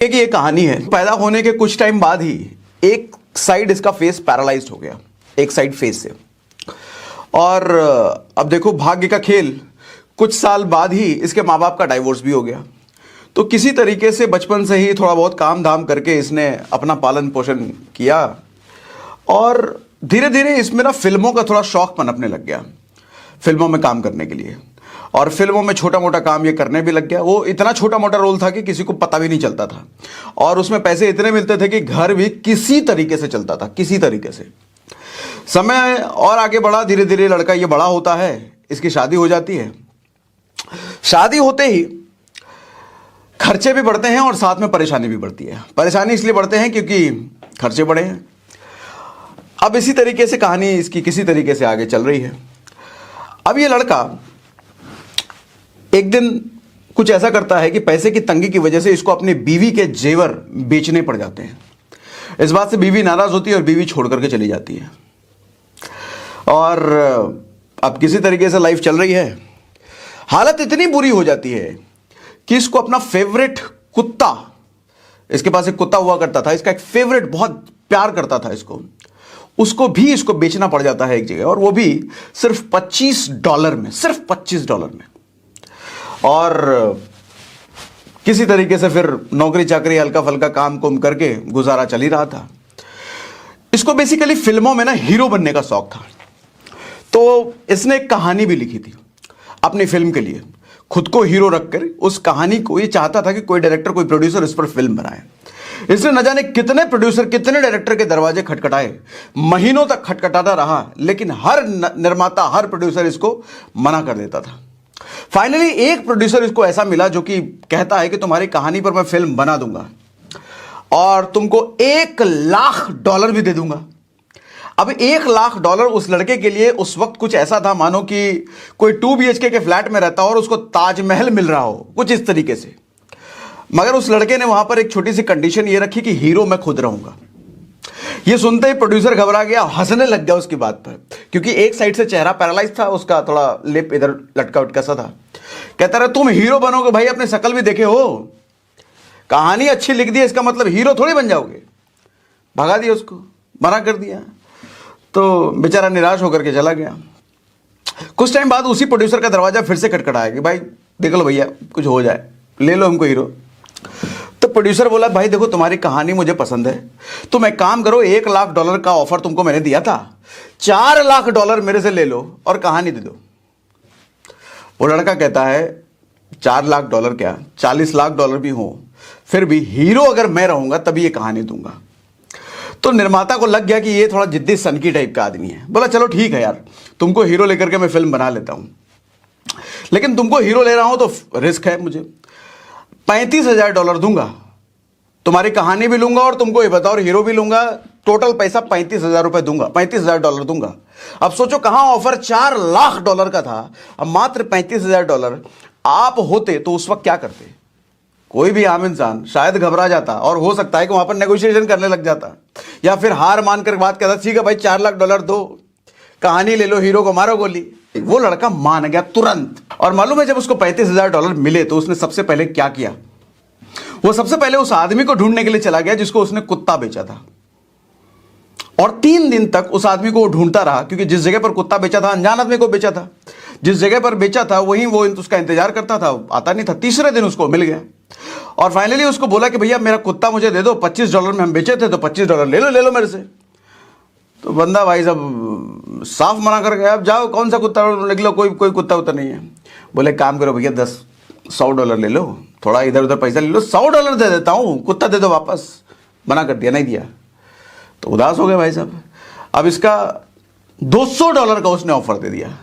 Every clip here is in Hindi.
कि ये कहानी है, पैदा होने के कुछ टाइम बाद ही एक साइड इसका फेस पैरालाइज्ड हो गया, एक साइड फेस से। और अब देखो भाग्य का खेल, कुछ साल बाद ही इसके माँ बाप का डाइवोर्स भी हो गया। तो किसी तरीके से बचपन से ही थोड़ा बहुत काम धाम करके इसने अपना पालन पोषण किया और धीरे धीरे इसमें ना फिल्मों का थोड़ा शौक पनपने लग गया, फिल्मों में काम करने के लिए। और फिल्मों में छोटा मोटा काम ये करने भी लग गया। वो इतना छोटा मोटा रोल था कि किसी को पता भी नहीं चलता था, और उसमें पैसे इतने मिलते थे कि घर भी किसी तरीके से चलता था, किसी तरीके से। समय और आगे बढ़ा, धीरे धीरे लड़का ये बड़ा होता है, इसकी शादी हो जाती है। शादी होते ही खर्चे भी बढ़ते हैं और साथ में परेशानी भी बढ़ती है। परेशानी इसलिए बढ़ते हैं क्योंकि खर्चे बढ़े हैं। अब इसी तरीके से कहानी इसकी किसी तरीके से आगे चल रही है। अब ये लड़का एक दिन कुछ ऐसा करता है कि पैसे की तंगी की वजह से इसको अपनी बीवी के जेवर बेचने पड़ जाते हैं। इस बात से बीवी नाराज होती है और बीवी छोड़ करके चली जाती है। और अब किसी तरीके से लाइफ चल रही है। हालत इतनी बुरी हो जाती है कि इसको अपना फेवरेट कुत्ता, इसके पास एक कुत्ता हुआ करता था, इसका एक फेवरेट, बहुत प्यार करता था इसको, उसको भी इसको बेचना पड़ जाता है एक जगह, और वो भी सिर्फ $25 में, सिर्फ $25 में। और किसी तरीके से फिर नौकरी चाकरी हल्का फल्का काम कुम करके गुजारा चल ही रहा था। इसको बेसिकली फिल्मों में ना हीरो बनने का शौक था। तो इसने एक कहानी भी लिखी थी अपनी फिल्म के लिए, खुद को हीरो रखकर। उस कहानी को ये चाहता था कि कोई डायरेक्टर, कोई प्रोड्यूसर इस पर फिल्म बनाए। इसने न जाने कितने प्रोड्यूसर, कितने डायरेक्टर के दरवाजे खटखटाए, महीनों तक खटखटाता रहा, लेकिन हर निर्माता, हर प्रोड्यूसर इसको मना कर देता था। फाइनली एक प्रोड्यूसर इसको ऐसा मिला जो कि कहता है कि तुम्हारी कहानी पर मैं फिल्म बना दूंगा और तुमको $1,00,000 भी दे दूंगा। अब $1,00,000 उस लड़के के लिए उस वक्त कुछ ऐसा था मानो कि कोई 2 BHK के फ्लैट में रहता हो और उसको ताजमहल मिल रहा हो, कुछ इस तरीके से। मगर उस लड़के ने वहां पर एक छोटी सी कंडीशन ये रखी कि हीरो मैं खुद रहूंगा। ये सुनते ही प्रोड्यूसर घबरा गया, हंसने लग गया उसकी बात पर, क्योंकि एक साइड से चेहरा पैरालाइज था उसका, थोड़ा लिप इधर लटका उटका सा था। कहता रहा तुम हीरो बनोगे भाई, अपने शकल भी देखे हो, कहानी अच्छी लिख दी, इसका मतलब हीरो थोड़ी बन जाओगे। भगा दिया उसको, मना कर दिया। तो बेचारा निराश होकर के चला गया। कुछ टाइम बाद उसी प्रोड्यूसर का दरवाजा फिर से खटखटाया कि भाई देख लो भैया, कुछ हो जाए, ले लो हमको हीरो। तो प्रोड्यूसर बोला भाई देखो तुम्हारी कहानी मुझे पसंद है, तुम एक काम करो, $1,00,000 का ऑफर तुमको मैंने दिया था, $4,00,000 मेरे से ले लो और कहानी दे दो। वो लड़का कहता है $4,00,000 क्या, $40,00,000 भी हो, फिर भी हीरो अगर मैं रहूंगा तभी ये कहानी दूंगा। तो निर्माता को लग गया कि ये थोड़ा जिद्दी सनकी टाइप का आदमी है। बोला चलो ठीक है यार, तुमको हीरो लेकर के मैं फिल्म बना लेता हूं, लेकिन तुमको हीरो ले रहा हूं तो रिस्क है मुझे। $35,000 दूंगा, तुम्हारी कहानी भी लूंगा और तुमको ये बताओ हीरो भी लूंगा, टोटल पैसा $35,000 दूंगा, $35,000 दूंगा। अब सोचो कहां ऑफर $4,00,000 का था, अब मात्र $35,000। आप होते तो उस वक्त क्या करते? कोई भी आम इंसान शायद घबरा जाता और हो सकता है कि वहां पर नेगोशिएशन करने लग जाता, या फिर हार मानकर बात कहता ठीक है भाई $4,00,000 दो, कहानी ले लो, हीरो को मारो गोली। वो लड़का मान गया तुरंत। और मालूम है जब उसको $35,000 मिले तो उसने सबसे पहले क्या किया? वो सबसे पहले उस आदमी को ढूंढने के लिए चला गया जिसको उसने कुत्ता बेचा था, और 3 दिन तक उस आदमी को वो ढूंढता रहा, क्योंकि जिस जगह पर कुत्ता बेचा था अनजान आदमी को बेचा था, जिस जगह पर बेचा था वहीं वो उसका इंतजार करता था, आता नहीं था। तीसरे दिन उसको मिल गया और फाइनली उसको बोला कि भैया मेरा कुत्ता मुझे दे दो, $25 में हम बेचे थे, तो $25 ले लो मेरे से। तो बंदा भाई सब साफ मना कर गया, अब जाओ कौन सा कुत्ता लिख लो, कोई कुत्ता उतना नहीं है। बोले काम करो भैया, $100 ले लो, थोड़ा इधर उधर पैसा ले लो, $100 दे देता हूँ, कुत्ता दे दो वापस। मना कर दिया, नहीं दिया। तो उदास हो गए भाई साहब। अब इसका $200 का उसने ऑफर दे दिया,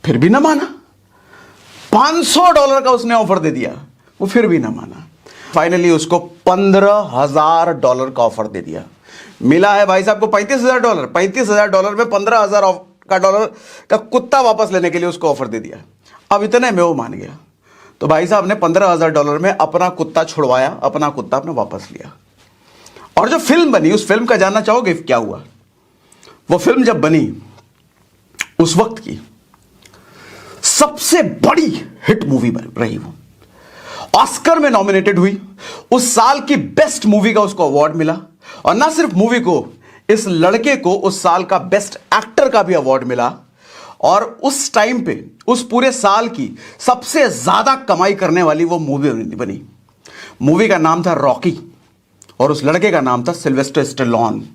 फिर भी ना माना। $500 का उसने ऑफर दे दिया, वो फिर भी ना माना। फाइनली उसको $15,000 का ऑफर दे दिया। मिला है भाई साहब को $35,000। $35,000 में $15,000 का कुत्ता वापस लेने के लिए उसको ऑफर दे दिया। अब इतने में वो मान गया। तो भाई साहब ने $15,000 में अपना कुत्ता छुड़वाया, अपना कुत्ता अपने वापस लिया। और जो फिल्म बनी, उस फिल्म का जानना चाहोगे क्या हुआ? वो फिल्म जब बनी, उस वक्त की सबसे बड़ी हिट मूवी रही वो। ऑस्कर में नॉमिनेटेड हुई, उस साल की बेस्ट मूवी का उसको अवार्ड मिला, और ना सिर्फ मूवी को, इस लड़के को उस साल का बेस्ट एक्टर का भी अवार्ड मिला। और उस टाइम पे उस पूरे साल की सबसे ज्यादा कमाई करने वाली वो मूवी बनी। मूवी का नाम था रॉकी और उस लड़के का नाम था सिल्वेस्टर स्टेलोन।